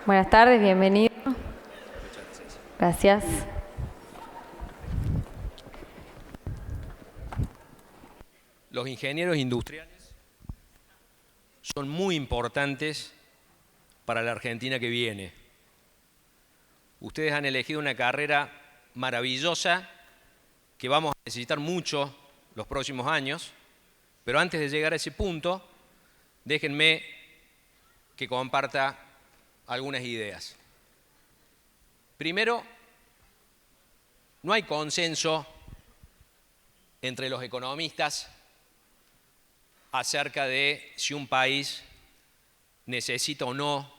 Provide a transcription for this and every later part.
Buenas tardes, bienvenido. Gracias. Los ingenieros industriales son muy importantes para la Argentina que viene. Ustedes han elegido una carrera maravillosa que vamos a necesitar mucho los próximos años, pero antes de llegar a ese punto, déjenme que comparta algunas ideas. Primero, no hay consenso entre los economistas acerca de si un país necesita o no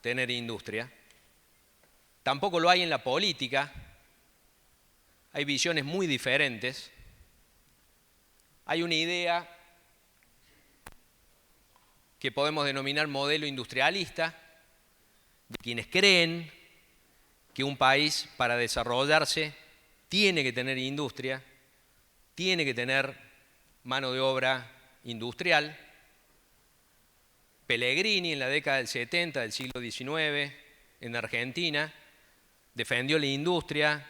tener industria. Tampoco lo hay en la política. Hay visiones muy diferentes. Hay una idea que podemos denominar modelo industrialista, de quienes creen que un país para desarrollarse tiene que tener industria, tiene que tener mano de obra industrial. Pellegrini en la década del 70 del siglo XIX en Argentina defendió la industria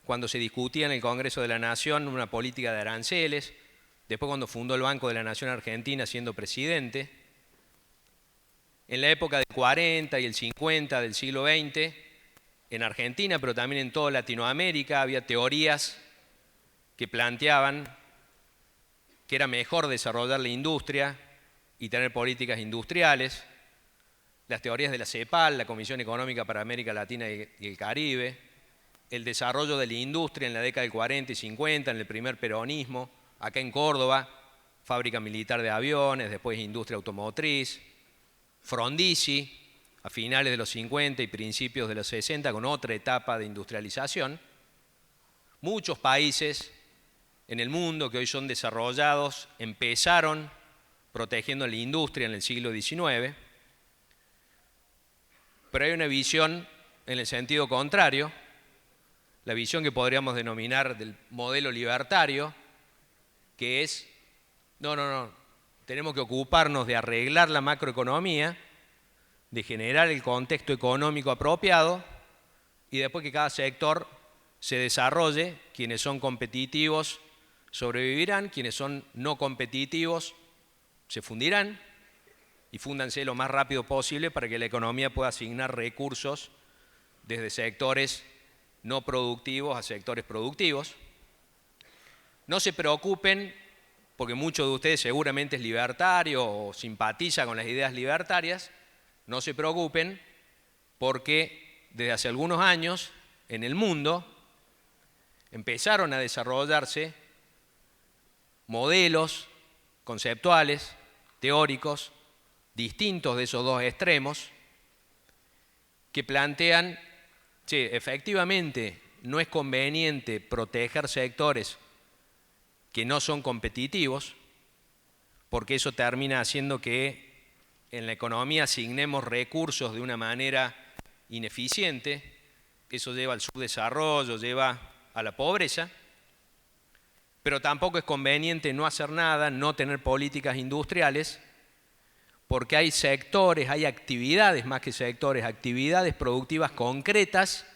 cuando se discutía en el Congreso de la Nación una política de aranceles, después cuando fundó el Banco de la Nación Argentina siendo presidente. En la época del 40 y el 50 del siglo XX, en Argentina, pero también en toda Latinoamérica, había teorías que planteaban que era mejor desarrollar la industria y tener políticas industriales. Las teorías de la CEPAL, la Comisión Económica para América Latina y el Caribe, el desarrollo de la industria en la década del 40 y 50, en el primer peronismo, acá en Córdoba, fábrica militar de aviones, después industria automotriz. Frondizi, a finales de los 50 y principios de los 60, con otra etapa de industrialización. Muchos países en el mundo que hoy son desarrollados empezaron protegiendo la industria en el siglo XIX, pero hay una visión en el sentido contrario, la visión que podríamos denominar del modelo libertario, que es, no, tenemos que ocuparnos de arreglar la macroeconomía, de generar el contexto económico apropiado y después que cada sector se desarrolle. Quienes son competitivos sobrevivirán, quienes son no competitivos se fundirán y fúndanse lo más rápido posible para que la economía pueda asignar recursos desde sectores no productivos a sectores productivos. No se preocupen, porque muchos de ustedes seguramente es libertario o simpatiza con las ideas libertarias. No se preocupen porque desde hace algunos años en el mundo empezaron a desarrollarse modelos conceptuales, teóricos, distintos de esos dos extremos, que plantean que efectivamente no es conveniente proteger sectores que no son competitivos, porque eso termina haciendo que en la economía asignemos recursos de una manera ineficiente. Eso lleva al subdesarrollo, lleva a la pobreza, pero tampoco es conveniente no hacer nada, no tener políticas industriales, porque hay sectores, hay actividades más que sectores, actividades productivas concretas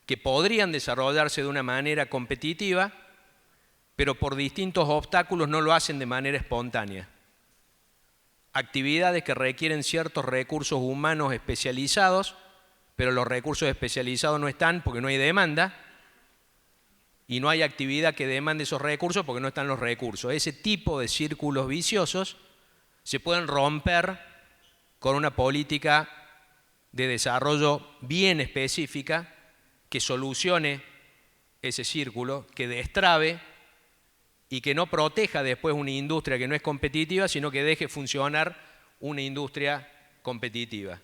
que podrían desarrollarse de una manera competitiva, pero por distintos obstáculos no lo hacen de manera espontánea. Actividades que requieren ciertos recursos humanos especializados, pero los recursos especializados no están porque no hay demanda, y no hay actividad que demande esos recursos porque no están los recursos. Ese tipo de círculos viciosos se pueden romper con una política de desarrollo bien específica que solucione ese círculo, que destrabe y que no proteja después una industria que no es competitiva, sino que deje funcionar una industria competitiva.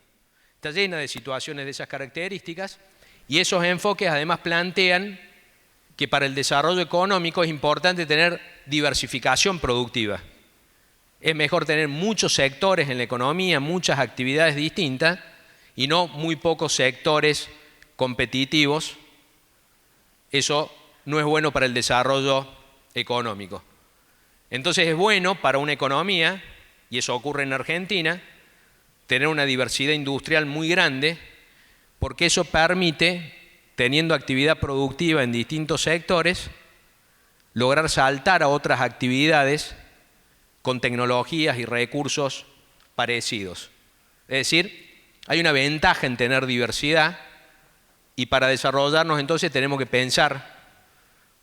Está llena de situaciones de esas características y esos enfoques además plantean que para el desarrollo económico es importante tener diversificación productiva. Es mejor tener muchos sectores en la economía, muchas actividades distintas y no muy pocos sectores competitivos. Eso no es bueno para el desarrollo económico. Entonces es bueno para una economía, y eso ocurre en Argentina, tener una diversidad industrial muy grande, porque eso permite, teniendo actividad productiva en distintos sectores, lograr saltar a otras actividades con tecnologías y recursos parecidos. Es decir, hay una ventaja en tener diversidad y para desarrollarnos entonces tenemos que pensar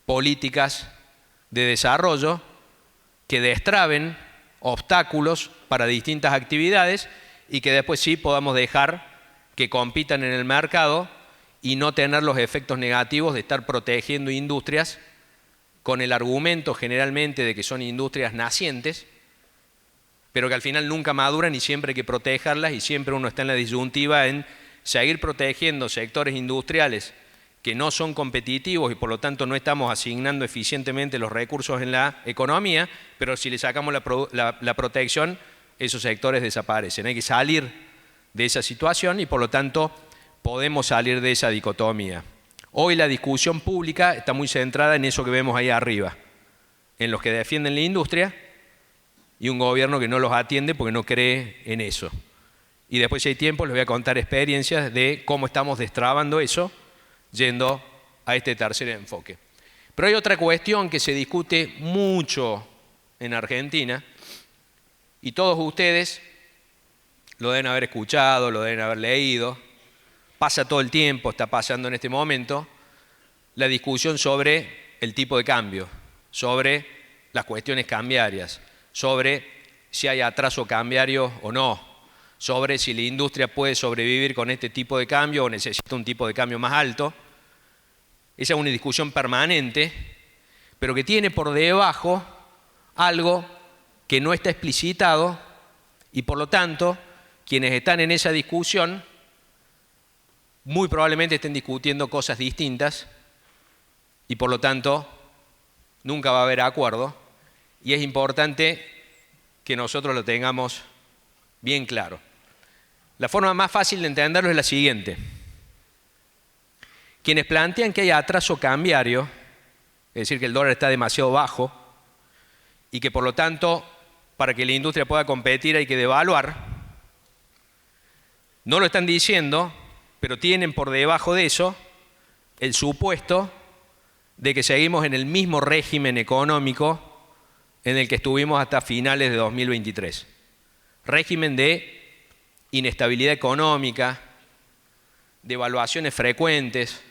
políticas de desarrollo que destraben obstáculos para distintas actividades y que después sí podamos dejar que compitan en el mercado y no tener los efectos negativos de estar protegiendo industrias con el argumento generalmente de que son industrias nacientes, pero que al final nunca maduran y siempre hay que protegerlas y siempre uno está en la disyuntiva en seguir protegiendo sectores industriales que no son competitivos y por lo tanto no estamos asignando eficientemente los recursos en la economía, pero si le sacamos la protección, esos sectores desaparecen. Hay que salir de esa situación y por lo tanto podemos salir de esa dicotomía. Hoy la discusión pública está muy centrada en eso que vemos ahí arriba, en los que defienden la industria y un gobierno que no los atiende porque no cree en eso. Y después, si hay tiempo, les voy a contar experiencias de cómo estamos destrabando eso yendo a este tercer enfoque. Pero hay otra cuestión que se discute mucho en Argentina y todos ustedes lo deben haber escuchado, lo deben haber leído, pasa todo el tiempo, está pasando en este momento, la discusión sobre el tipo de cambio, sobre las cuestiones cambiarias, sobre si hay atraso cambiario o no, sobre si la industria puede sobrevivir con este tipo de cambio o necesita un tipo de cambio más alto. Esa es una discusión permanente, pero que tiene por debajo algo que no está explicitado y por lo tanto quienes están en esa discusión muy probablemente estén discutiendo cosas distintas y por lo tanto nunca va a haber acuerdo y es importante que nosotros lo tengamos bien claro. La forma más fácil de entenderlo es la siguiente. Quienes plantean que hay atraso cambiario, es decir, que el dólar está demasiado bajo y que por lo tanto para que la industria pueda competir hay que devaluar, no lo están diciendo, pero tienen por debajo de eso el supuesto de que seguimos en el mismo régimen económico en el que estuvimos hasta finales de 2023. Régimen de inestabilidad económica, devaluaciones frecuentes,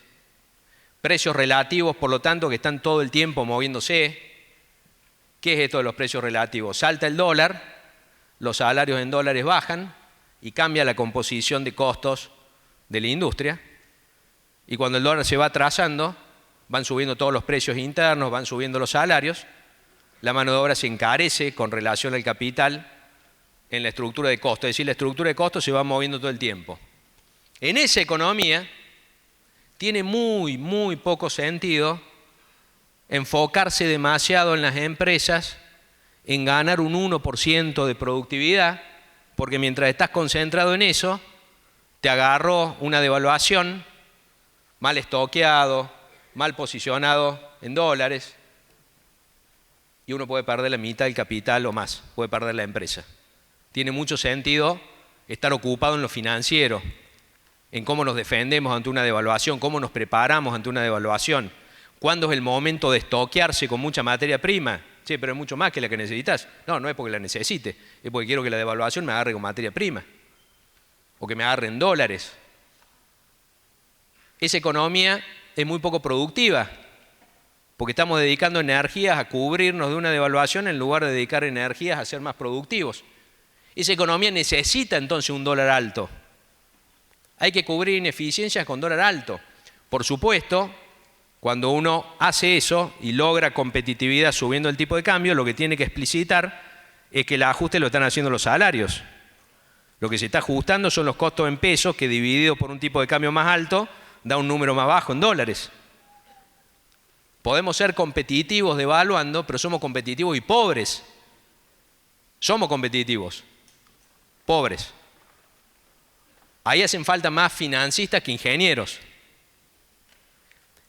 precios relativos, por lo tanto, que están todo el tiempo moviéndose. ¿Qué es esto de los precios relativos? Salta el dólar, los salarios en dólares bajan y cambia la composición de costos de la industria. Y cuando el dólar se va atrasando, van subiendo todos los precios internos, van subiendo los salarios, la mano de obra se encarece con relación al capital en la estructura de costos, es decir, la estructura de costos se va moviendo todo el tiempo. En esa economía tiene muy poco sentido enfocarse demasiado en las empresas, en ganar un 1% de productividad, porque mientras estás concentrado en eso, te agarró una devaluación, mal estoqueado, mal posicionado en dólares, y uno puede perder la mitad del capital o más, puede perder la empresa. Tiene mucho sentido estar ocupado en lo financiero, en cómo nos defendemos ante una devaluación, cómo nos preparamos ante una devaluación, cuándo es el momento de estoquearse con mucha materia prima. Che, pero es mucho más que la que necesitas. No, no es porque la necesite, es porque quiero que la devaluación me agarre con materia prima o que me agarre en dólares. Esa economía es muy poco productiva porque estamos dedicando energías a cubrirnos de una devaluación en lugar de dedicar energías a ser más productivos. Esa economía necesita entonces un dólar alto. Hay que cubrir ineficiencias con dólar alto. Por supuesto, cuando uno hace eso y logra competitividad subiendo el tipo de cambio, lo que tiene que explicitar es que el ajuste lo están haciendo los salarios. Lo que se está ajustando son los costos en pesos que dividido por un tipo de cambio más alto da un número más bajo en dólares. Podemos ser competitivos devaluando, pero somos competitivos y pobres. Somos competitivos, pobres. Ahí hacen falta más financistas que ingenieros.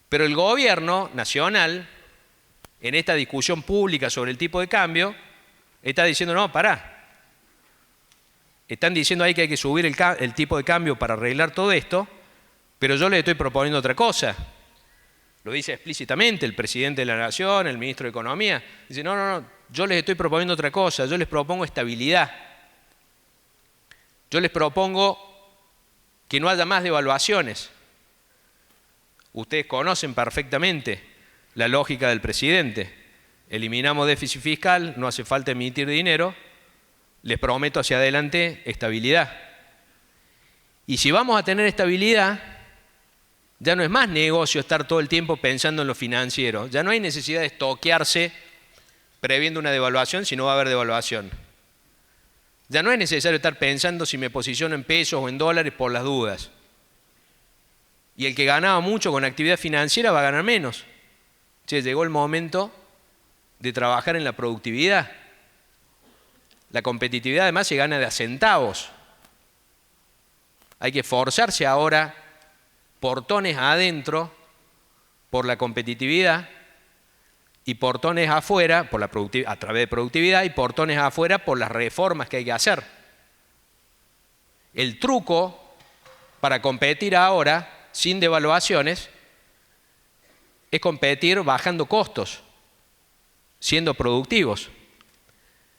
Pero el gobierno nacional, en esta discusión pública sobre el tipo de cambio, está diciendo, no, pará. Están diciendo ahí que hay que subir el tipo de cambio para arreglar todo esto, pero yo les estoy proponiendo otra cosa. Lo dice explícitamente el presidente de la Nación, el ministro de Economía. Dice, no, yo les estoy proponiendo otra cosa, yo les propongo estabilidad. Yo les propongo que no haya más devaluaciones. Ustedes conocen perfectamente la lógica del presidente. Eliminamos déficit fiscal, no hace falta emitir dinero, les prometo hacia adelante estabilidad. Y si vamos a tener estabilidad, ya no es más negocio estar todo el tiempo pensando en lo financiero. Ya no hay necesidad de estoquearse previendo una devaluación si no va a haber devaluación. Ya no es necesario estar pensando si me posiciono en pesos o en dólares por las dudas. Y el que ganaba mucho con actividad financiera va a ganar menos. Che, llegó el momento de trabajar en la productividad. La competitividad además se gana de a centavos. Hay que esforzarse ahora portones adentro por la competitividad y portones afuera por a través de productividad y portones afuera por las reformas que hay que hacer. El truco para competir ahora sin devaluaciones es competir bajando costos, siendo productivos.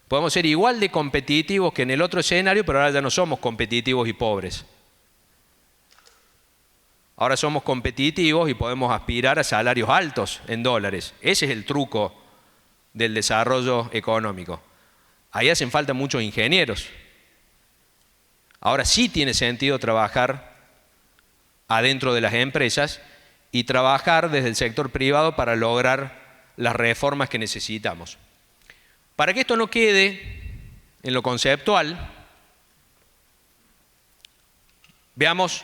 Podemos ser igual de competitivos que en el otro escenario, pero ahora ya no somos competitivos y pobres. Ahora somos competitivos y podemos aspirar a salarios altos en dólares. Ese es el truco del desarrollo económico. Ahí hacen falta muchos ingenieros. Ahora sí tiene sentido trabajar adentro de las empresas y trabajar desde el sector privado para lograr las reformas que necesitamos. Para que esto no quede en lo conceptual, veamos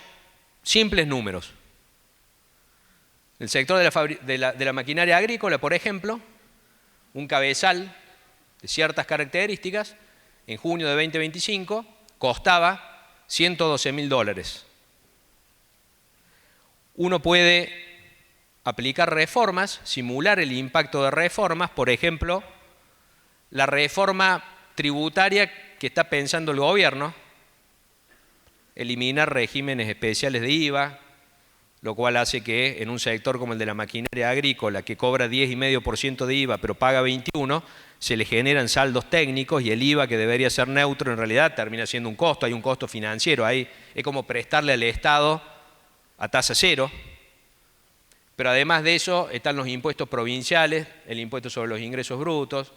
simples números. El sector de la maquinaria agrícola, por ejemplo, un cabezal de ciertas características, en junio de 2025 costaba $112.000. Uno puede aplicar reformas, simular el impacto de reformas, por ejemplo, la reforma tributaria que está pensando el gobierno, eliminar regímenes especiales de IVA, lo cual hace que en un sector como el de la maquinaria agrícola, que cobra 10,5% de IVA pero paga 21%, se le generan saldos técnicos y el IVA, que debería ser neutro, en realidad termina siendo un costo, hay un costo financiero ahí, es como prestarle al Estado a tasa cero. Pero además de eso están los impuestos provinciales, el impuesto sobre los ingresos brutos,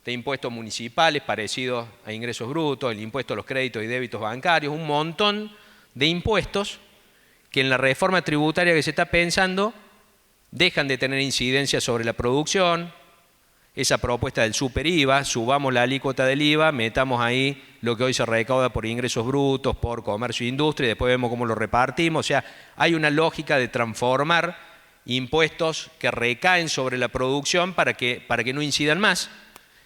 de impuestos municipales parecidos a ingresos brutos, el impuesto a los créditos y débitos bancarios, un montón de impuestos que en la reforma tributaria que se está pensando dejan de tener incidencia sobre la producción. Esa propuesta del super IVA, subamos la alícuota del IVA, metamos ahí lo que hoy se recauda por ingresos brutos, por comercio e industria, y después vemos cómo lo repartimos. O sea, hay una lógica de transformar impuestos que recaen sobre la producción para que no incidan más.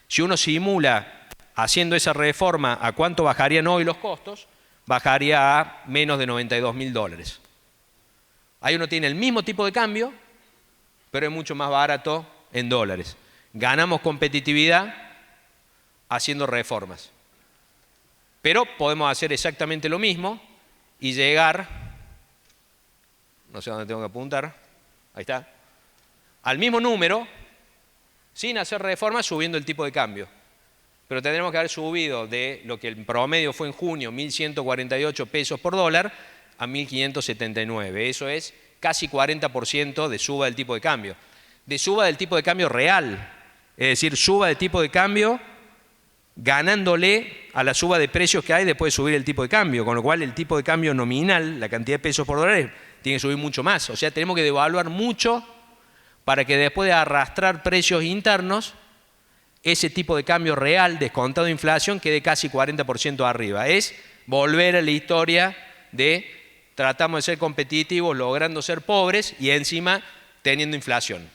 Si uno simula haciendo esa reforma a cuánto bajarían hoy los costos, bajaría a menos de $92.000. Ahí uno tiene el mismo tipo de cambio, pero es mucho más barato en dólares. Ganamos competitividad haciendo reformas. Pero podemos hacer exactamente lo mismo y llegar, no sé dónde tengo que apuntar, ahí está, al mismo número, sin hacer reformas, subiendo el tipo de cambio. Pero tendremos que haber subido de lo que el promedio fue en junio, 1.148 pesos por dólar, a 1.579. Eso es casi 40% de suba del tipo de cambio. De suba del tipo de cambio real, es decir, suba de tipo de cambio ganándole a la suba de precios que hay después de subir el tipo de cambio, con lo cual el tipo de cambio nominal, la cantidad de pesos por dólar, tiene que subir mucho más. O sea, tenemos que devaluar mucho para que después de arrastrar precios internos, ese tipo de cambio real, descontado de inflación, quede casi 40% arriba. Es volver a la historia de tratamos de ser competitivos, logrando ser pobres y encima teniendo inflación.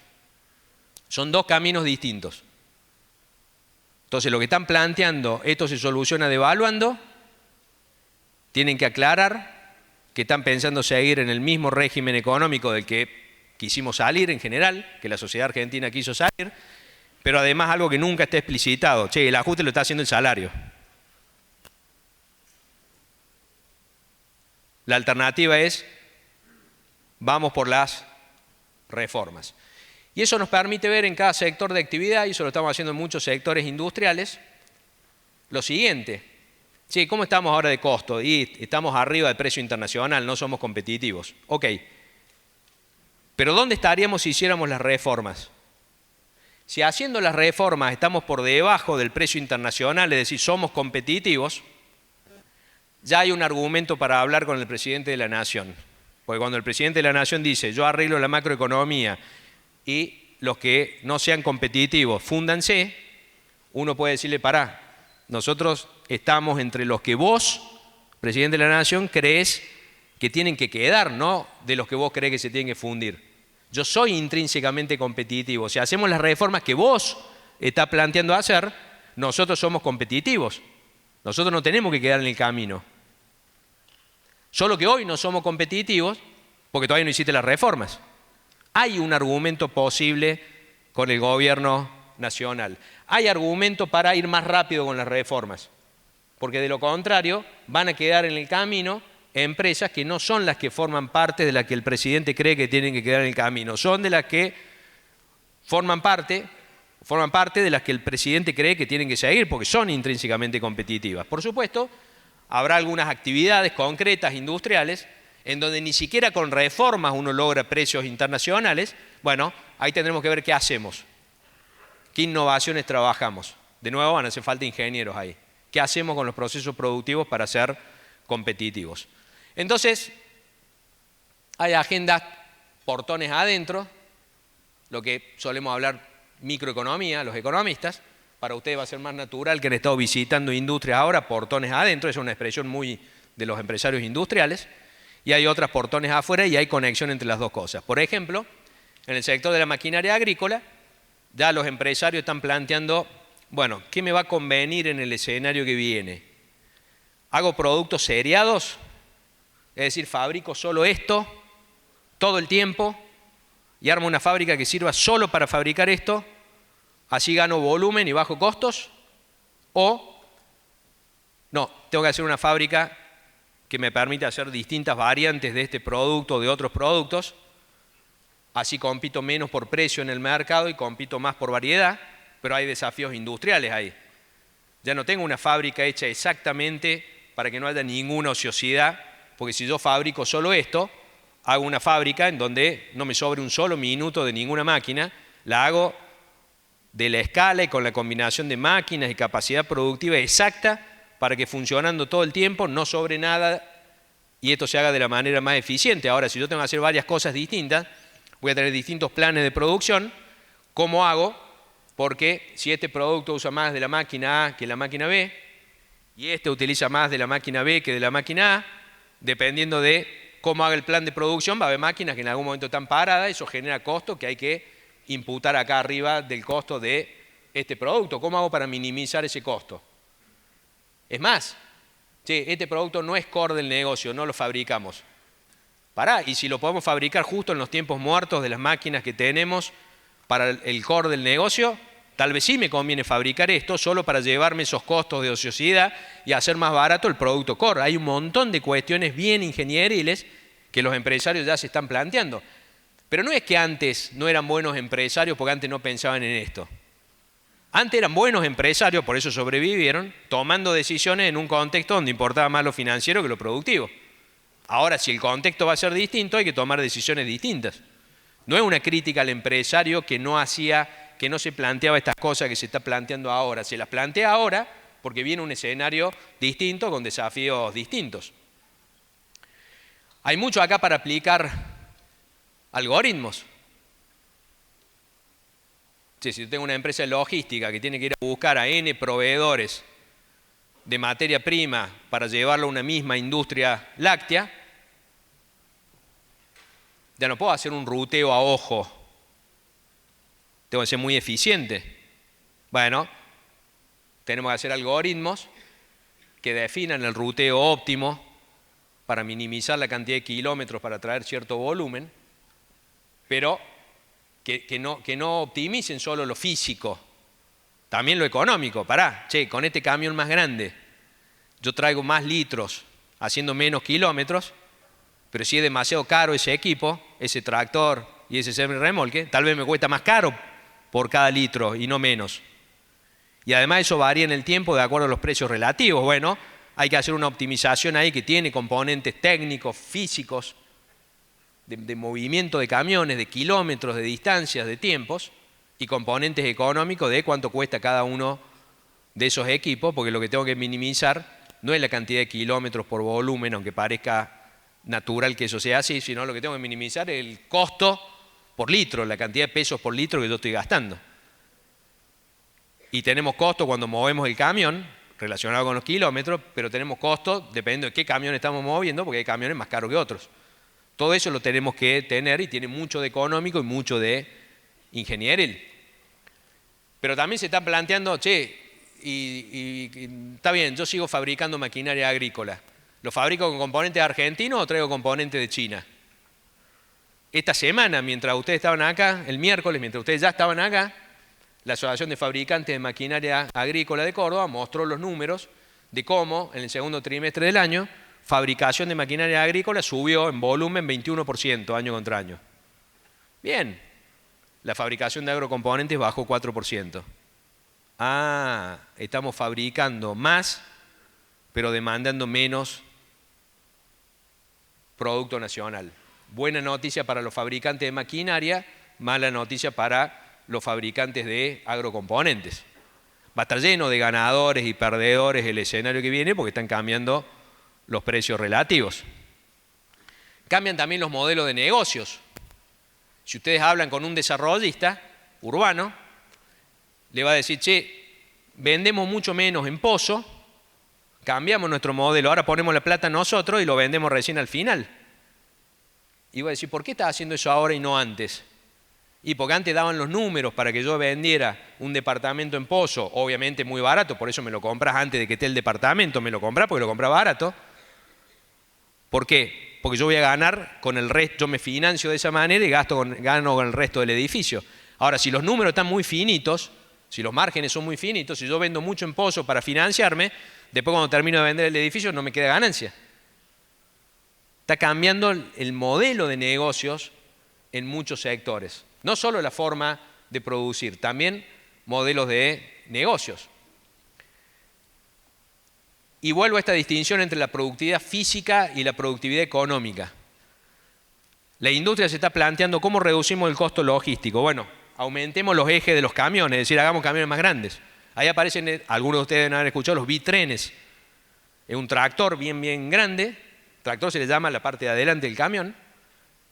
Son dos caminos distintos. Entonces, lo que están planteando, esto se soluciona devaluando, tienen que aclarar que están pensando seguir en el mismo régimen económico del que quisimos salir en general, que la sociedad argentina quiso salir, pero además algo que nunca está explicitado. Che, el ajuste lo está haciendo el salario. La alternativa es, vamos por las reformas. Y eso nos permite ver en cada sector de actividad, y eso lo estamos haciendo en muchos sectores industriales, lo siguiente. Sí, ¿cómo estamos ahora de costo? Y estamos arriba del precio internacional, no somos competitivos. Ok. Pero ¿dónde estaríamos si hiciéramos las reformas? Si haciendo las reformas estamos por debajo del precio internacional, es decir, somos competitivos, ya hay un argumento para hablar con el presidente de la Nación. Porque cuando el presidente de la Nación dice, yo arreglo la macroeconomía y los que no sean competitivos, fúndanse, uno puede decirle, pará, nosotros estamos entre los que vos, presidente de la Nación, crees que tienen que quedar, no de los que vos crees que se tienen que fundir. Yo soy intrínsecamente competitivo. Si hacemos las reformas que vos estás planteando hacer, nosotros somos competitivos. Nosotros no tenemos que quedar en el camino. Solo que hoy no somos competitivos porque todavía no hiciste las reformas. Hay un argumento posible con el gobierno nacional. Hay argumento para ir más rápido con las reformas. Porque de lo contrario van a quedar en el camino empresas que no son las que forman parte de las que el presidente cree que tienen que quedar en el camino. Son de las que forman parte de las que el presidente cree que tienen que seguir porque son intrínsecamente competitivas. Por supuesto, habrá algunas actividades concretas, industriales, en donde ni siquiera con reformas uno logra precios internacionales. Bueno, ahí tendremos que ver qué hacemos, qué innovaciones trabajamos. De nuevo van a hacer falta ingenieros ahí. ¿Qué hacemos con los procesos productivos para ser competitivos? Entonces, hay agendas portones adentro, lo que solemos hablar microeconomía, los economistas. Para ustedes va a ser más natural que han estado visitando industrias ahora, portones adentro, es una expresión muy de los empresarios industriales, y hay otras portones afuera y hay conexión entre las dos cosas. Por ejemplo, en el sector de la maquinaria agrícola, ya los empresarios están planteando, bueno, ¿qué me va a convenir en el escenario que viene? ¿Hago productos seriados? Es decir, fabrico solo esto todo el tiempo y armo una fábrica que sirva solo para fabricar esto, así gano volumen y bajo costos. O, no, tengo que hacer una fábrica que me permita hacer distintas variantes de este producto o de otros productos, así compito menos por precio en el mercado y compito más por variedad, pero hay desafíos industriales ahí. Ya no tengo una fábrica hecha exactamente para que no haya ninguna ociosidad, porque si yo fabrico solo esto, hago una fábrica en donde no me sobre un solo minuto de ninguna máquina, la hago de la escala y con la combinación de máquinas y capacidad productiva exacta para que funcionando todo el tiempo no sobre nada y esto se haga de la manera más eficiente. Ahora, si yo tengo que hacer varias cosas distintas, voy a tener distintos planes de producción. ¿Cómo hago? Porque si este producto usa más de la máquina A que la máquina B y este utiliza más de la máquina B que de la máquina A, dependiendo de cómo haga el plan de producción, va a haber máquinas que en algún momento están paradas, eso genera costo que hay que imputar acá arriba del costo de este producto. ¿Cómo hago para minimizar ese costo? Es más, este producto no es core del negocio, no lo fabricamos. Pará, y si lo podemos fabricar justo en los tiempos muertos de las máquinas que tenemos para el core del negocio, tal vez sí me conviene fabricar esto solo para llevarme esos costos de ociosidad y hacer más barato el producto core. Hay un montón de cuestiones bien ingenieriles que los empresarios ya se están planteando. Pero no es que antes no eran buenos empresarios porque antes no pensaban en esto. Antes eran buenos empresarios, por eso sobrevivieron, tomando decisiones en un contexto donde importaba más lo financiero que lo productivo. Ahora, si el contexto va a ser distinto, hay que tomar decisiones distintas. No es una crítica al empresario que no se planteaba estas cosas que se está planteando ahora. Se las plantea ahora porque viene un escenario distinto con desafíos distintos. Hay mucho acá para aplicar algoritmos. Si yo tengo una empresa de logística que tiene que ir a buscar a N proveedores de materia prima para llevarlo a una misma industria láctea, ya no puedo hacer un ruteo a ojo. Tengo que ser muy eficiente. Bueno, tenemos que hacer algoritmos que definan el ruteo óptimo para minimizar la cantidad de kilómetros para traer cierto volumen, pero que no optimicen solo lo físico, también lo económico. Pará, con este camión más grande yo traigo más litros haciendo menos kilómetros, Pero si es demasiado caro ese equipo, ese tractor y ese semi-remolque, tal vez me cuesta más caro por cada litro y no menos. Y además eso varía en el tiempo de acuerdo a los precios relativos. Bueno, hay que hacer una optimización ahí que tiene componentes técnicos, físicos, de movimiento de camiones, de kilómetros, de distancias, de tiempos, y componentes económicos de cuánto cuesta cada uno de esos equipos, porque lo que tengo que minimizar no es la cantidad de kilómetros por volumen, aunque parezca natural que eso sea así, sino lo que tengo que minimizar es el costo por litro, la cantidad de pesos por litro que yo estoy gastando. Y tenemos costo cuando movemos el camión, relacionado con los kilómetros, pero tenemos costo dependiendo de qué camión estamos moviendo, porque hay camiones más caros que otros. Todo eso lo tenemos que tener y tiene mucho de económico y mucho de ingenieril. Pero también se está planteando, che, está bien, yo sigo fabricando maquinaria agrícola. ¿Lo fabrico con componentes argentinos o traigo componentes de China? Esta semana, mientras ustedes estaban acá, el miércoles, mientras ustedes ya estaban acá, la Asociación de Fabricantes de Maquinaria Agrícola de Córdoba mostró los números de cómo en el segundo trimestre del año fabricación de maquinaria agrícola subió en volumen 21% año contra año. Bien, la fabricación de agrocomponentes bajó 4%. Ah, estamos fabricando más, pero demandando menos producto nacional. Buena noticia para los fabricantes de maquinaria, mala noticia para los fabricantes de agrocomponentes. Va a estar lleno de ganadores y perdedores el escenario que viene porque están cambiando los precios relativos. Cambian también los modelos de negocios. Si ustedes hablan con un desarrollista urbano, le va a decir, che, vendemos mucho menos en pozo, cambiamos nuestro modelo, ahora ponemos la plata nosotros y lo vendemos recién al final. Y va a decir, ¿por qué estás haciendo eso ahora y no antes? Y porque antes daban los números para que yo vendiera un departamento en pozo, obviamente muy barato, por eso me lo compras antes de que esté el departamento, me lo compras porque lo compras barato. ¿Por qué? Porque yo voy a ganar con el resto, yo me financio de esa manera y gano con el resto del edificio. Ahora, si los números están muy finitos, si los márgenes son muy finitos, si yo vendo mucho en pozo para financiarme, después cuando termino de vender el edificio no me queda ganancia. Está cambiando el modelo de negocios en muchos sectores. No solo la forma de producir, también modelos de negocios. Y vuelvo a esta distinción entre la productividad física y la productividad económica. La industria se está planteando cómo reducimos el costo logístico. Bueno, aumentemos los ejes de los camiones, es decir, hagamos camiones más grandes. Ahí aparecen, algunos de ustedes deben haber escuchado, los bitrenes. Es un tractor bien grande, tractor se le llama la parte de adelante del camión,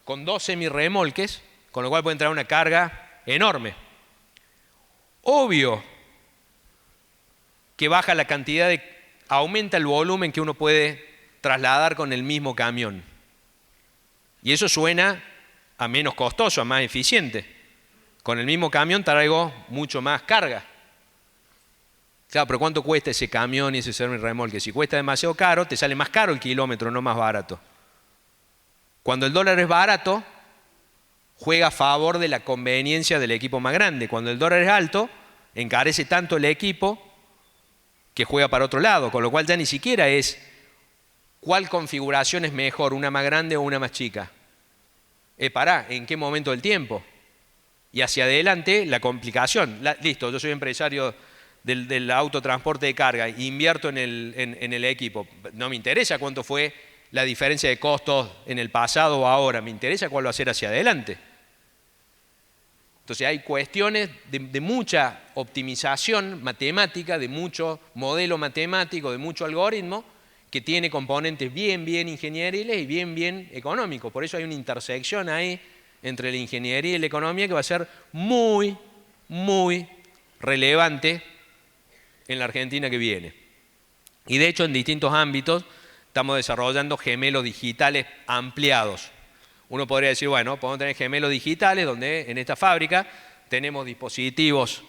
con 2 semirremolques, con lo cual puede entrar una carga enorme. Obvio que baja la cantidad aumenta el volumen que uno puede trasladar con el mismo camión. Y eso suena a menos costoso, a más eficiente. Con el mismo camión traigo mucho más carga. Claro, pero ¿cuánto cuesta ese camión y ese semirremolque? Si cuesta demasiado caro, te sale más caro el kilómetro, no más barato. Cuando el dólar es barato, juega a favor de la conveniencia del equipo más grande. Cuando el dólar es alto, encarece tanto el equipo que juega para otro lado, con lo cual ya ni siquiera es cuál configuración es mejor, una más grande o una más chica. ¿En qué momento del tiempo? Y hacia adelante la complicación. Listo, yo soy empresario del autotransporte de carga, invierto en el equipo. No me interesa cuánto fue la diferencia de costos en el pasado o ahora, me interesa cuál va a ser hacia adelante. Entonces hay cuestiones de mucha optimización matemática, de mucho modelo matemático, de mucho algoritmo, que tiene componentes bien ingenieriles y bien económicos. Por eso hay una intersección ahí entre la ingeniería y la economía que va a ser muy relevante en la Argentina que viene. Y de hecho en distintos ámbitos estamos desarrollando gemelos digitales ampliados. Uno podría decir, bueno, podemos tener gemelos digitales donde en esta fábrica tenemos dispositivos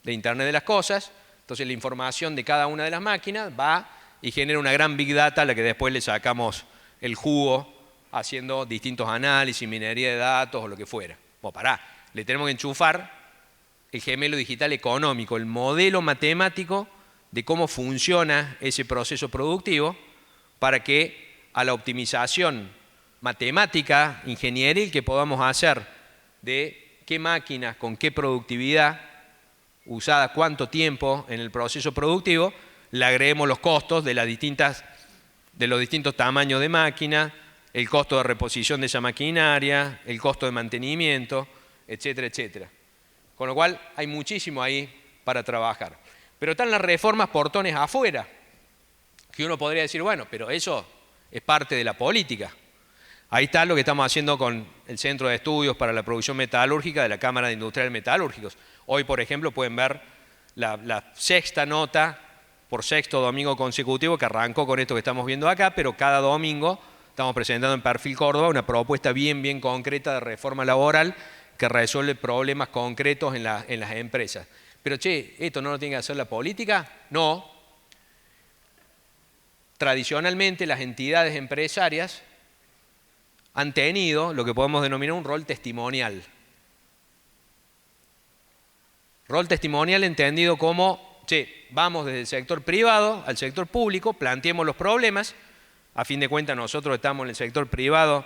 de Internet de las Cosas, entonces la información de cada una de las máquinas va y genera una gran Big Data a la que después le sacamos el jugo haciendo distintos análisis, minería de datos o lo que fuera. Bueno, le tenemos que enchufar el gemelo digital económico, el modelo matemático de cómo funciona ese proceso productivo para que a la optimización matemática ingenieril que podamos hacer de qué máquinas, con qué productividad, usada cuánto tiempo en el proceso productivo, le agreguemos los costos de los distintos tamaños de máquina, el costo de reposición de esa maquinaria, el costo de mantenimiento, etcétera, etcétera. Con lo cual hay muchísimo ahí para trabajar. Pero están las reformas portones afuera, que uno podría decir, bueno, pero eso es parte de la política. Ahí está lo que estamos haciendo con el Centro de Estudios para la Producción Metalúrgica de la Cámara de Industriales Metalúrgicos. Hoy, por ejemplo, pueden ver la sexta nota por sexto domingo consecutivo que arrancó con esto que estamos viendo acá, pero cada domingo estamos presentando en Perfil Córdoba una propuesta bien concreta de reforma laboral que resuelve problemas concretos en las empresas. Pero, che, ¿esto no lo tiene que hacer la política? No. Tradicionalmente las entidades empresarias han tenido lo que podemos denominar un rol testimonial. Rol testimonial entendido como, che, vamos desde el sector privado al sector público, planteemos los problemas. A fin de cuentas nosotros estamos en el sector privado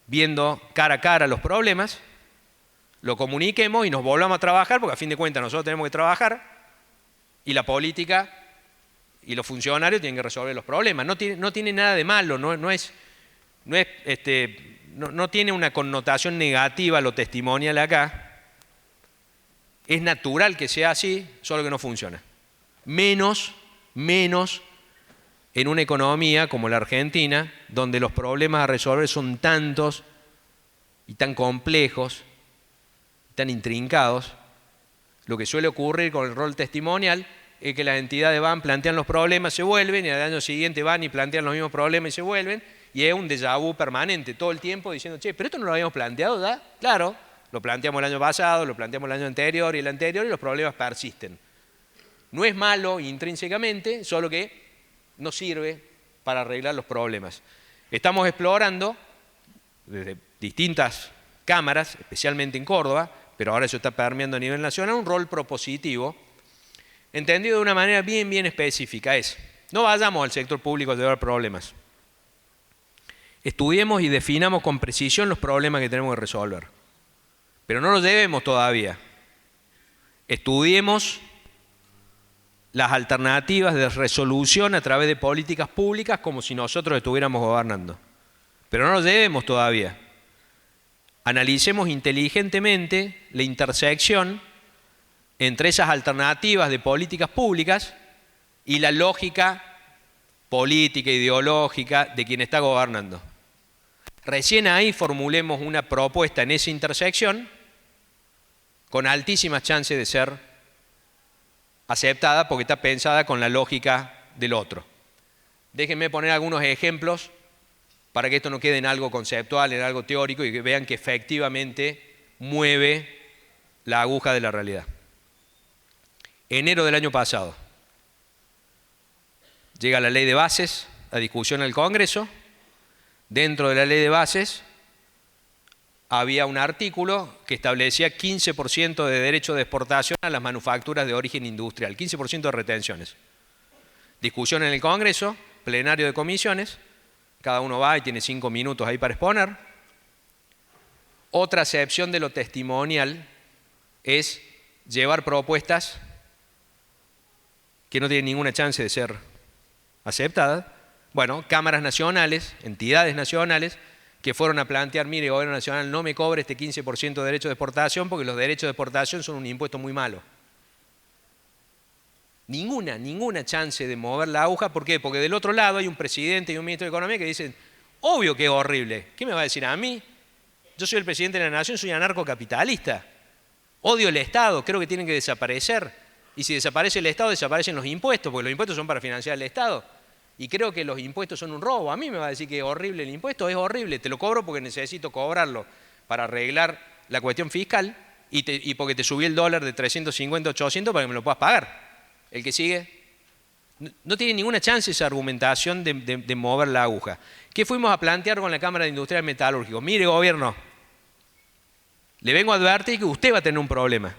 viendo cara a cara los problemas, lo comuniquemos y nos volvamos a trabajar, porque a fin de cuentas nosotros tenemos que trabajar y la política y los funcionarios tienen que resolver los problemas. No tiene nada de malo, no tiene una connotación negativa lo testimonial acá. Es natural que sea así, solo que no funciona. Menos en una economía como la Argentina, donde los problemas a resolver son tantos y tan complejos, tan intrincados. Lo que suele ocurrir con el rol testimonial es que las entidades van, plantean los problemas, se vuelven, y al año siguiente van y plantean los mismos problemas y se vuelven, y es un déjà vu permanente todo el tiempo diciendo, che, pero esto no lo habíamos planteado ya. Claro, lo planteamos el año pasado, lo planteamos el año anterior y el anterior, y los problemas persisten. No es malo intrínsecamente, solo que no sirve para arreglar los problemas. Estamos explorando desde distintas cámaras, especialmente en Córdoba, pero ahora eso está permeando a nivel nacional, un rol propositivo, entendido de una manera bien específica. No vayamos al sector público a llevar problemas. Estudiemos y definamos con precisión los problemas que tenemos que resolver. Pero no los llevemos todavía. Estudiemos las alternativas de resolución a través de políticas públicas como si nosotros estuviéramos gobernando. Pero no los llevemos todavía. Analicemos inteligentemente la intersección entre esas alternativas de políticas públicas y la lógica política, ideológica de quien está gobernando. Recién ahí formulemos una propuesta en esa intersección con altísimas chances de ser aceptada porque está pensada con la lógica del otro. Déjenme poner algunos ejemplos para que esto no quede en algo conceptual, en algo teórico, y que vean que efectivamente mueve la aguja de la realidad. Enero del año pasado, llega la ley de bases a discusión en el Congreso. Dentro de la ley de bases había un artículo que establecía 15% de derecho de exportación a las manufacturas de origen industrial, 15% de retenciones. Discusión en el Congreso, plenario de comisiones, cada uno va y tiene 5 minutos ahí para exponer. Otra acepción de lo testimonial es llevar propuestas que no tienen ninguna chance de ser aceptadas. Bueno, cámaras nacionales, entidades nacionales, que fueron a plantear, mire, gobierno nacional, no me cobre este 15% de derecho de exportación porque los derechos de exportación son un impuesto muy malo. Ninguna chance de mover la aguja. ¿Por qué? Porque del otro lado hay un presidente y un ministro de Economía que dicen, obvio que es horrible. ¿Qué me va a decir a mí? Yo soy el presidente de la nación, soy anarcocapitalista. Odio el Estado, creo que tienen que desaparecer. Y si desaparece el Estado, desaparecen los impuestos, porque los impuestos son para financiar el Estado. Y creo que los impuestos son un robo. A mí me va a decir que es horrible el impuesto, es horrible. Te lo cobro porque necesito cobrarlo para arreglar la cuestión fiscal y porque te subí el dólar de 350 a 800 para que me lo puedas pagar. El que sigue no tiene ninguna chance esa argumentación de mover la aguja. ¿Qué fuimos a plantear con la Cámara de Industriales Metalúrgicos? Mire, gobierno, le vengo a advertir que usted va a tener un problema.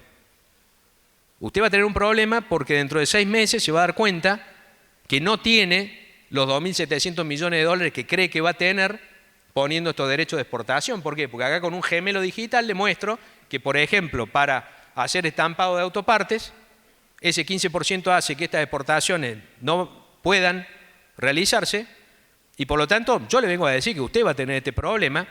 Usted va a tener un problema porque dentro de 6 meses se va a dar cuenta que no tiene los 2.700 millones de dólares que cree que va a tener poniendo estos derechos de exportación. ¿Por qué? Porque acá con un gemelo digital le muestro que, por ejemplo, para hacer estampado de autopartes, ese 15% hace que estas exportaciones no puedan realizarse y por lo tanto yo le vengo a decir que usted va a tener este problema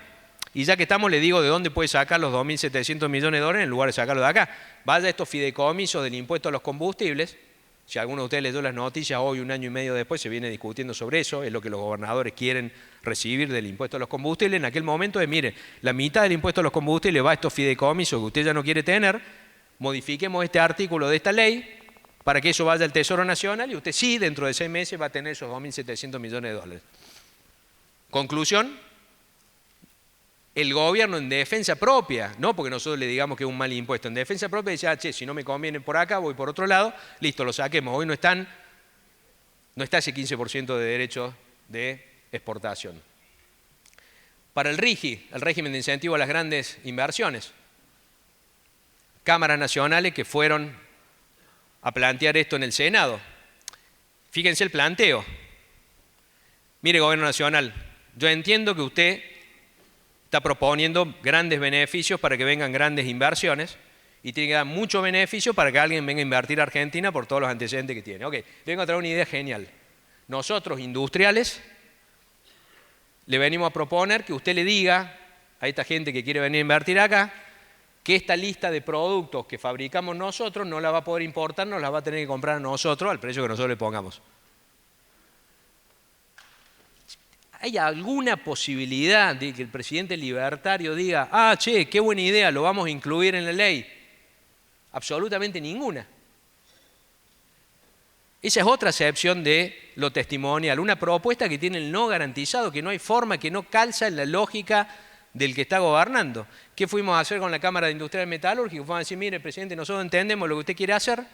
y ya que estamos le digo de dónde puede sacar los 2.700 millones de dólares en lugar de sacarlo de acá. Vaya a estos fideicomisos del impuesto a los combustibles. Si alguno de ustedes leyó las noticias, hoy, un año y medio después, se viene discutiendo sobre eso, es lo que los gobernadores quieren recibir del impuesto a los combustibles. En aquel momento es, mire, la mitad del impuesto a los combustibles va a estos fideicomisos que usted ya no quiere tener, modifiquemos este artículo de esta ley para que eso vaya al Tesoro Nacional y usted sí, dentro de 6 meses, va a tener esos 2.700 millones de dólares. Conclusión, el gobierno en defensa propia, no porque nosotros le digamos que es un mal impuesto, en defensa propia dice, che, si no me conviene por acá, voy por otro lado, listo, lo saquemos. Hoy no está ese 15% de derechos de exportación. Para el RIGI, el régimen de incentivo a las grandes inversiones, cámaras nacionales que fueron a plantear esto en el Senado. Fíjense el planteo. Mire, Gobierno Nacional, yo entiendo que usted está proponiendo grandes beneficios para que vengan grandes inversiones y tiene que dar mucho beneficio para que alguien venga a invertir a Argentina por todos los antecedentes que tiene. Ok, le vengo a traer una idea genial. Nosotros, industriales, le venimos a proponer que usted le diga a esta gente que quiere venir a invertir acá que esta lista de productos que fabricamos nosotros no la va a poder importar, nos la va a tener que comprar a nosotros al precio que nosotros le pongamos. ¿Hay alguna posibilidad de que el presidente libertario diga, ah, che, qué buena idea, lo vamos a incluir en la ley? Absolutamente ninguna. Esa es otra acepción de lo testimonial, una propuesta que tiene el no garantizado, que no hay forma, que no calza en la lógica del que está gobernando. ¿Qué fuimos a hacer con la Cámara de Industrial Metalúrgica? Fuimos a decir, mire, presidente, nosotros entendemos lo que usted quiere hacer,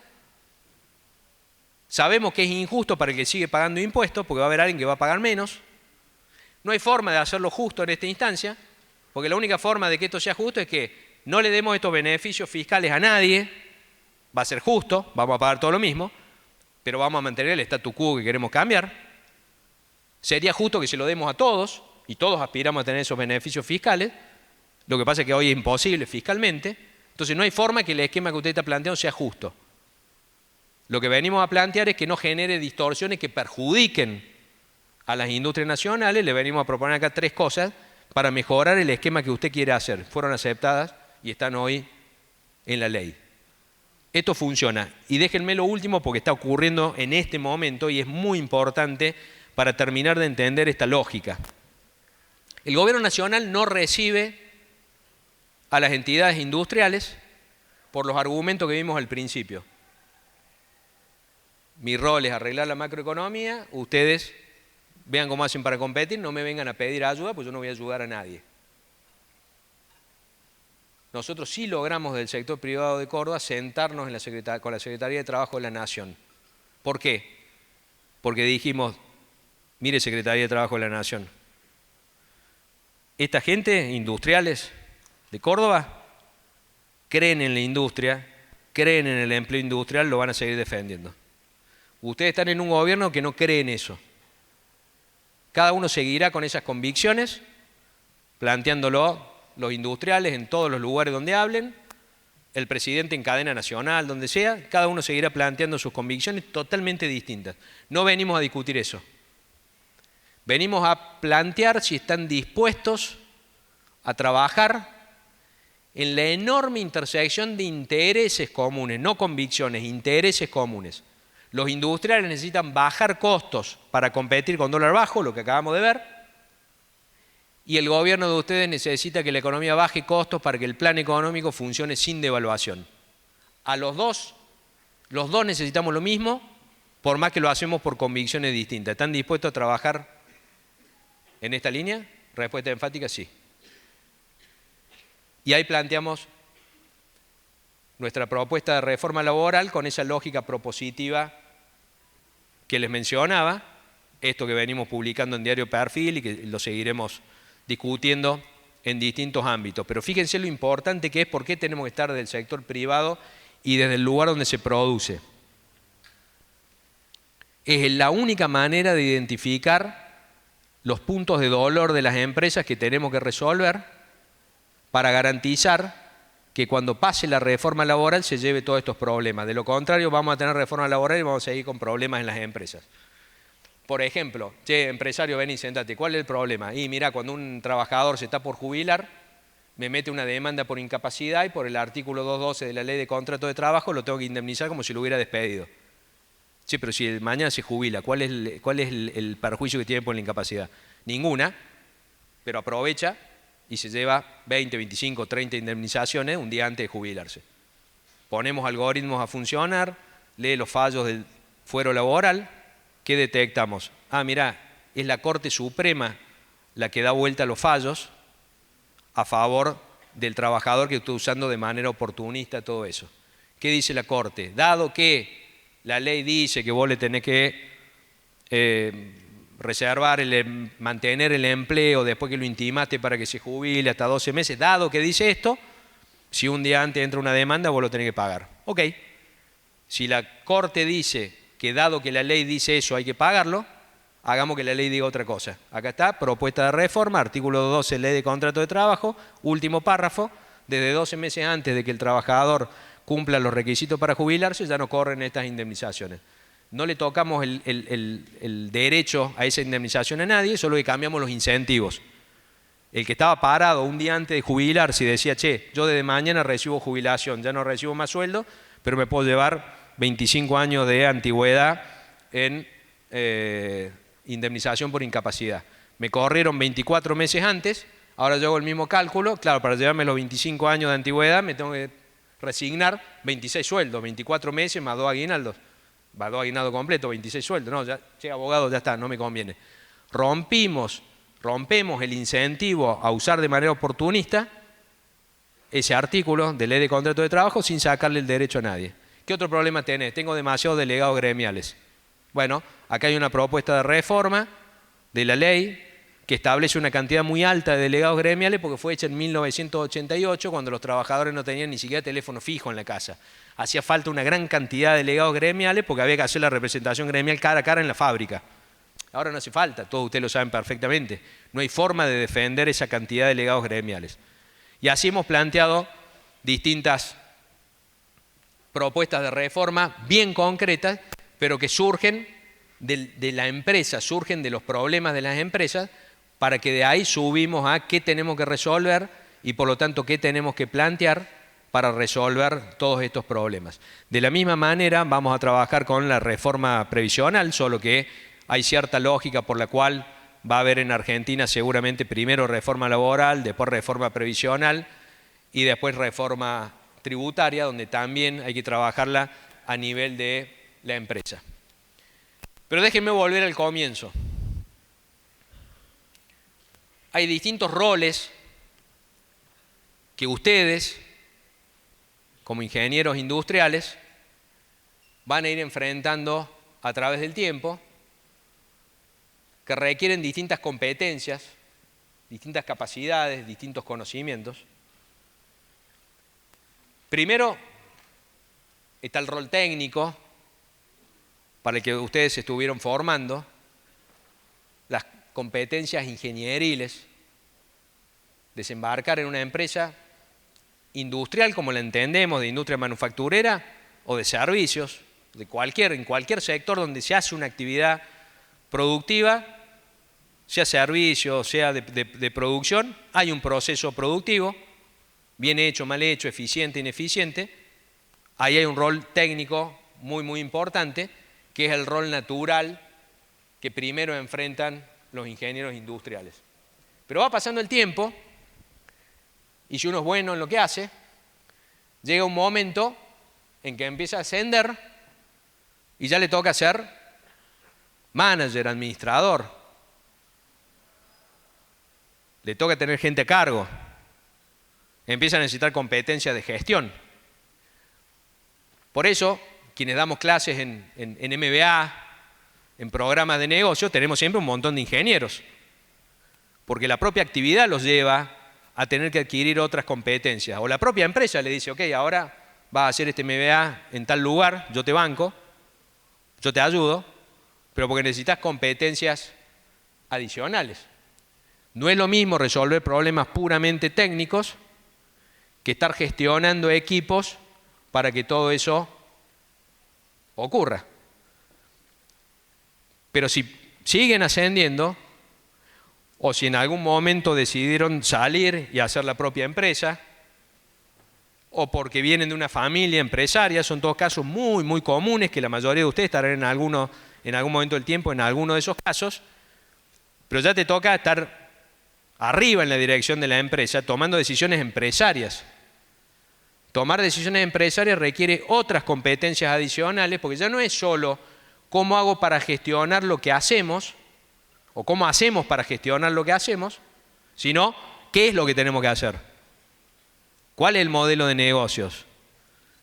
sabemos que es injusto para el que sigue pagando impuestos, porque va a haber alguien que va a pagar menos. No hay forma de hacerlo justo en esta instancia, porque la única forma de que esto sea justo es que no le demos estos beneficios fiscales a nadie, va a ser justo, vamos a pagar todo lo mismo, pero vamos a mantener el statu quo que queremos cambiar. Sería justo que se lo demos a todos, y todos aspiramos a tener esos beneficios fiscales, lo que pasa es que hoy es imposible fiscalmente, entonces no hay forma que el esquema que usted está planteando sea justo. Lo que venimos a plantear es que no genere distorsiones que perjudiquen a las industrias nacionales. Le venimos a proponer acá 3 cosas para mejorar el esquema que usted quiere hacer. Fueron aceptadas y están hoy en la ley. Esto funciona. Y déjenme lo último porque está ocurriendo en este momento y es muy importante para terminar de entender esta lógica. El gobierno nacional no recibe a las entidades industriales por los argumentos que vimos al principio. Mi rol es arreglar la macroeconomía, ustedes vean cómo hacen para competir, no me vengan a pedir ayuda, pues yo no voy a ayudar a nadie. Nosotros sí logramos del sector privado de Córdoba sentarnos con la Secretaría de Trabajo de la Nación. ¿Por qué? Porque dijimos, mire Secretaría de Trabajo de la Nación, esta gente, industriales de Córdoba, creen en la industria, creen en el empleo industrial, lo van a seguir defendiendo. Ustedes están en un gobierno que no cree en eso. Cada uno seguirá con esas convicciones, planteándolo los industriales en todos los lugares donde hablen, el presidente en cadena nacional, donde sea, cada uno seguirá planteando sus convicciones totalmente distintas. No venimos a discutir eso. Venimos a plantear si están dispuestos a trabajar en la enorme intersección de intereses comunes, no convicciones, intereses comunes. Los industriales necesitan bajar costos para competir con dólar bajo, lo que acabamos de ver, y el gobierno de ustedes necesita que la economía baje costos para que el plan económico funcione sin devaluación. A los dos necesitamos lo mismo, por más que lo hacemos por convicciones distintas. ¿Están dispuestos a trabajar en esta línea? Respuesta enfática, sí. Y ahí planteamos nuestra propuesta de reforma laboral con esa lógica propositiva que les mencionaba, esto que venimos publicando en Diario Perfil y que lo seguiremos discutiendo en distintos ámbitos. Pero fíjense lo importante que es por qué tenemos que estar del sector privado y desde el lugar donde se produce. Es la única manera de identificar los puntos de dolor de las empresas que tenemos que resolver para garantizar que cuando pase la reforma laboral se lleve todos estos problemas. De lo contrario, vamos a tener reforma laboral y vamos a seguir con problemas en las empresas. Por ejemplo, che, empresario, vení, sentate, ¿cuál es el problema? Y mira, cuando un trabajador se está por jubilar, me mete una demanda por incapacidad y por el artículo 212 de la ley de contrato de trabajo lo tengo que indemnizar como si lo hubiera despedido. Sí, pero si mañana se jubila, ¿cuál es el perjuicio que tiene por la incapacidad? Ninguna, pero aprovecha y se lleva 20, 25, 30 indemnizaciones un día antes de jubilarse. Ponemos algoritmos a funcionar, lee los fallos del fuero laboral. ¿Qué detectamos? Ah, mirá, es la Corte Suprema la que da vuelta a los fallos a favor del trabajador que está usando de manera oportunista todo eso. ¿Qué dice la Corte? Dado que la ley dice que vos le tenés que reservar, mantener el empleo después que lo intimaste para que se jubile hasta 12 meses, dado que dice esto, si un día antes entra una demanda vos lo tenés que pagar. Ok, si la Corte dice que dado que la ley dice eso hay que pagarlo, hagamos que la ley diga otra cosa. Acá está, propuesta de reforma, artículo 12, ley de contrato de trabajo, último párrafo, desde 12 meses antes de que el trabajador cumpla los requisitos para jubilarse, ya no corren estas indemnizaciones. No le tocamos el derecho a esa indemnización a nadie, solo que cambiamos los incentivos. El que estaba parado un día antes de jubilarse y decía, che, yo desde mañana recibo jubilación, ya no recibo más sueldo, pero me puedo llevar 25 años de antigüedad en indemnización por incapacidad. Me corrieron 24 meses antes, ahora yo hago el mismo cálculo, claro, para llevarme los 25 años de antigüedad me tengo que resignar 26 sueldos, 24 meses más 2 aguinaldos, va 2 aguinaldos completos, 26 sueldos, no, ya, che, abogado, ya está, no me conviene. Rompemos el incentivo a usar de manera oportunista ese artículo de ley de contrato de trabajo sin sacarle el derecho a nadie. ¿Qué otro problema tenés? Tengo demasiados delegados gremiales. Bueno, acá hay una propuesta de reforma de la ley que establece una cantidad muy alta de delegados gremiales porque fue hecha en 1988 cuando los trabajadores no tenían ni siquiera teléfono fijo en la casa. Hacía falta una gran cantidad de delegados gremiales porque había que hacer la representación gremial cara a cara en la fábrica. Ahora no hace falta, todos ustedes lo saben perfectamente. No hay forma de defender esa cantidad de delegados gremiales. Y así hemos planteado distintas propuestas de reforma bien concretas, pero que surgen de la empresa, surgen de los problemas de las empresas, para que de ahí subimos a qué tenemos que resolver y por lo tanto qué tenemos que plantear para resolver todos estos problemas. De la misma manera vamos a trabajar con la reforma previsional, solo que hay cierta lógica por la cual va a haber en Argentina seguramente primero reforma laboral, después reforma previsional y después reforma tributaria, donde también hay que trabajarla a nivel de la empresa. Pero déjenme volver al comienzo. Hay distintos roles que ustedes, como ingenieros industriales, van a ir enfrentando a través del tiempo, que requieren distintas competencias, distintas capacidades, distintos conocimientos. Primero está el rol técnico, para el que ustedes se estuvieron formando, las competencias ingenieriles, desembarcar en una empresa industrial como la entendemos, de industria manufacturera o de servicios, en cualquier sector donde se hace una actividad productiva, sea servicio, sea de producción, hay un proceso productivo, bien hecho, mal hecho, eficiente, ineficiente. Ahí hay un rol técnico muy, muy importante, que es el rol natural que primero enfrentan los ingenieros industriales. Pero va pasando el tiempo, y si uno es bueno en lo que hace, llega un momento en que empieza a ascender y ya le toca ser manager, administrador. Le toca tener gente a cargo. Empieza a necesitar competencias de gestión. Por eso, quienes damos clases en MBA, en programas de negocio, tenemos siempre un montón de ingenieros. Porque la propia actividad los lleva a tener que adquirir otras competencias. O la propia empresa le dice, ok, ahora vas a hacer este MBA en tal lugar, yo te banco, yo te ayudo, pero porque necesitas competencias adicionales. No es lo mismo resolver problemas puramente técnicos que estar gestionando equipos para que todo eso ocurra. Pero si siguen ascendiendo, o si en algún momento decidieron salir y hacer la propia empresa, o porque vienen de una familia empresaria, son todos casos muy, muy comunes, que la mayoría de ustedes estarán en algún momento del tiempo en alguno de esos casos, pero ya te toca estar arriba en la dirección de la empresa, tomando decisiones empresarias. Tomar decisiones empresarias requiere otras competencias adicionales, porque ya no es solo cómo hago para gestionar lo que hacemos, o cómo hacemos para gestionar lo que hacemos, sino qué es lo que tenemos que hacer. ¿Cuál es el modelo de negocios?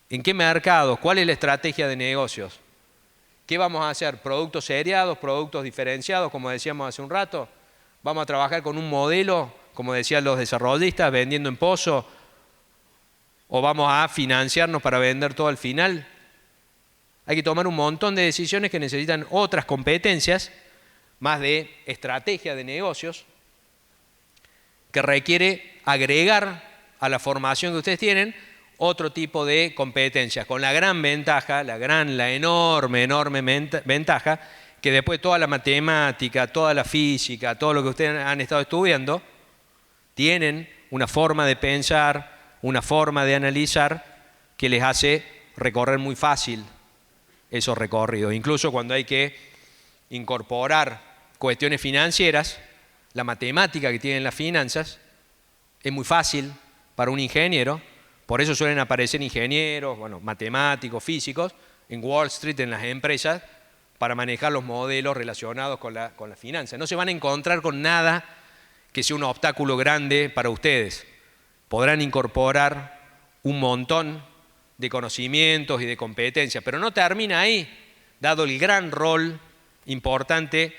¿En qué mercados? ¿Cuál es la estrategia de negocios? ¿Qué vamos a hacer? ¿Productos seriados, productos diferenciados, como decíamos hace un rato? ¿Vamos a trabajar con un modelo, como decían los desarrollistas, vendiendo en pozo? ¿O vamos a financiarnos para vender todo al final? Hay que tomar un montón de decisiones que necesitan otras competencias, más de estrategia de negocios, que requiere agregar a la formación que ustedes tienen otro tipo de competencias, con la gran ventaja, la enorme ventaja, que después toda la matemática, toda la física, todo lo que ustedes han estado estudiando, tienen una forma de pensar, una forma de analizar que les hace recorrer muy fácil esos recorridos. Incluso cuando hay que incorporar cuestiones financieras, la matemática que tienen las finanzas es muy fácil para un ingeniero. Por eso suelen aparecer ingenieros, matemáticos, físicos, en Wall Street, en las empresas, para manejar los modelos relacionados con la finanza. No se van a encontrar con nada que sea un obstáculo grande para ustedes. Podrán incorporar un montón de conocimientos y de competencias, pero no termina ahí, dado el gran rol importante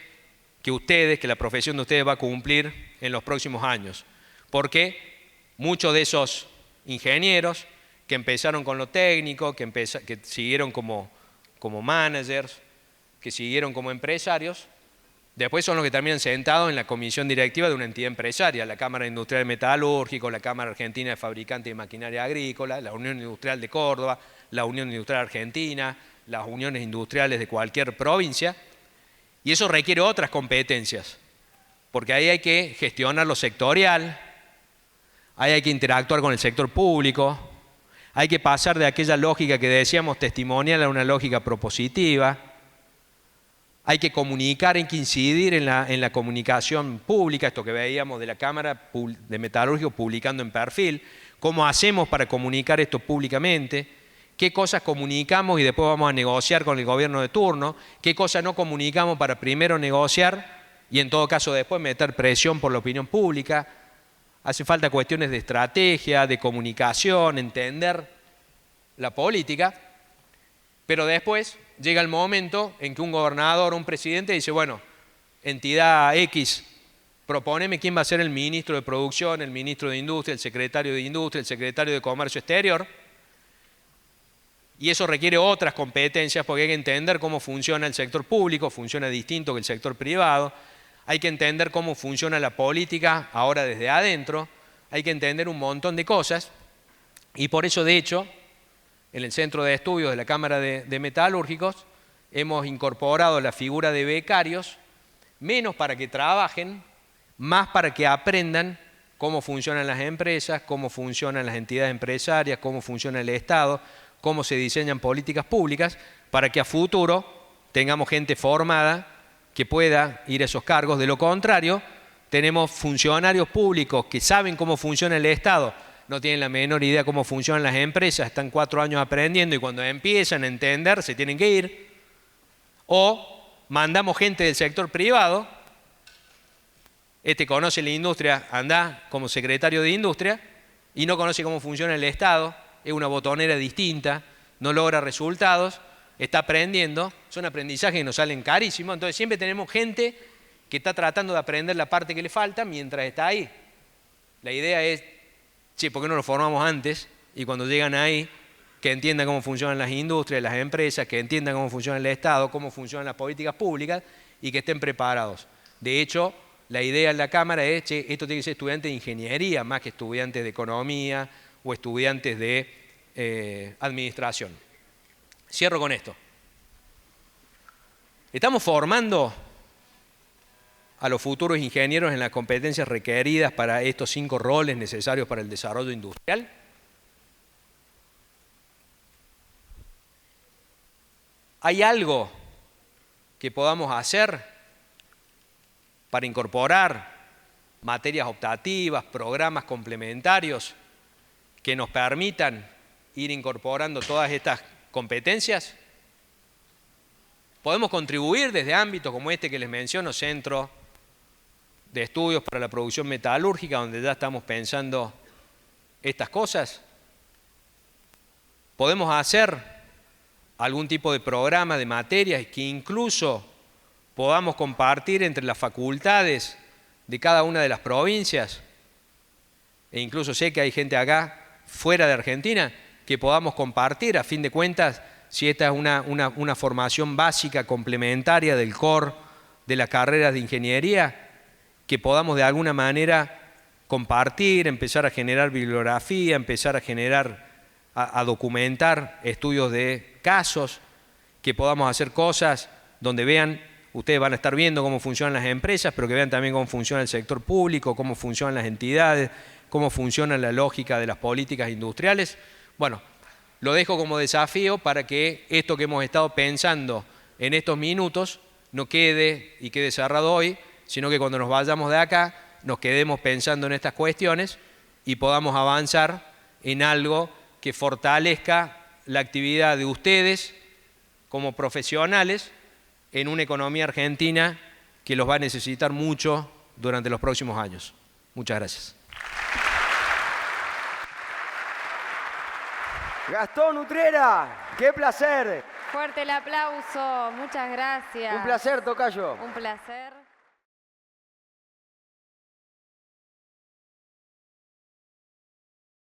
que la profesión de ustedes va a cumplir en los próximos años. Porque muchos de esos ingenieros que empezaron con lo técnico, que siguieron como managers, que siguieron como empresarios, después son los que terminan sentados en la comisión directiva de una entidad empresaria, la Cámara Industrial Metalúrgica, la Cámara Argentina de Fabricantes de Maquinaria Agrícola, la Unión Industrial de Córdoba, la Unión Industrial Argentina, las uniones industriales de cualquier provincia, y eso requiere otras competencias, porque ahí hay que gestionar lo sectorial, ahí hay que interactuar con el sector público, hay que pasar de aquella lógica que decíamos testimonial a una lógica propositiva, hay que comunicar, hay que incidir en la comunicación pública, esto que veíamos de la Cámara de Metalúrgicos publicando en perfil, cómo hacemos para comunicar esto públicamente, qué cosas comunicamos y después vamos a negociar con el gobierno de turno, qué cosas no comunicamos para primero negociar y en todo caso después meter presión por la opinión pública. Hace falta cuestiones de estrategia, de comunicación, entender la política, pero después llega el momento en que un gobernador o un presidente dice, bueno, entidad X, propóneme quién va a ser el ministro de Producción, el ministro de Industria, el secretario de Industria, el secretario de Comercio Exterior, y eso requiere otras competencias porque hay que entender cómo funciona el sector público, funciona distinto que el sector privado, hay que entender cómo funciona la política ahora desde adentro, hay que entender un montón de cosas, y por eso de hecho, en el Centro de Estudios de la Cámara de Metalúrgicos, hemos incorporado la figura de becarios, menos para que trabajen, más para que aprendan cómo funcionan las empresas, cómo funcionan las entidades empresarias, cómo funciona el Estado, cómo se diseñan políticas públicas, para que a futuro tengamos gente formada que pueda ir a esos cargos. De lo contrario, tenemos funcionarios públicos que saben cómo funciona el Estado, no tienen la menor idea cómo funcionan las empresas, están 4 años aprendiendo y cuando empiezan a entender se tienen que ir. O mandamos gente del sector privado, conoce la industria, anda como secretario de Industria y no conoce cómo funciona el Estado, es una botonera distinta, no logra resultados, está aprendiendo, son aprendizajes que nos salen carísimos, entonces siempre tenemos gente que está tratando de aprender la parte que le falta mientras está ahí. La idea es, ¿por qué no lo formamos antes? Y cuando llegan ahí, que entiendan cómo funcionan las industrias, las empresas, que entiendan cómo funciona el Estado, cómo funcionan las políticas públicas y que estén preparados. De hecho, la idea en la Cámara es, che, esto tiene que ser estudiantes de ingeniería más que estudiantes de economía o estudiantes de administración. Cierro con esto. Estamos formando a los futuros ingenieros en las competencias requeridas para estos 5 roles necesarios para el desarrollo industrial. ¿Hay algo que podamos hacer para incorporar materias optativas, programas complementarios que nos permitan ir incorporando todas estas competencias? Podemos contribuir desde ámbitos como este que les menciono, Centro de Estudios para la Producción Metalúrgica, donde ya estamos pensando estas cosas. Podemos hacer algún tipo de programa de materias que incluso podamos compartir entre las facultades de cada una de las provincias, e incluso sé que hay gente acá fuera de Argentina que podamos compartir, a fin de cuentas, si esta es una formación básica complementaria del core de las carreras de ingeniería, que podamos de alguna manera compartir, empezar a generar bibliografía, empezar a generar, a documentar estudios de casos, que podamos hacer cosas donde vean, ustedes van a estar viendo cómo funcionan las empresas, pero que vean también cómo funciona el sector público, cómo funcionan las entidades, cómo funciona la lógica de las políticas industriales. Bueno, lo dejo como desafío para que esto que hemos estado pensando en estos minutos no quede y quede cerrado hoy, sino que cuando nos vayamos de acá nos quedemos pensando en estas cuestiones y podamos avanzar en algo que fortalezca la actividad de ustedes como profesionales en una economía argentina que los va a necesitar mucho durante los próximos años. Muchas gracias. Gastón Utrera, qué placer. Fuerte el aplauso, muchas gracias. Un placer, tocayo. Un placer.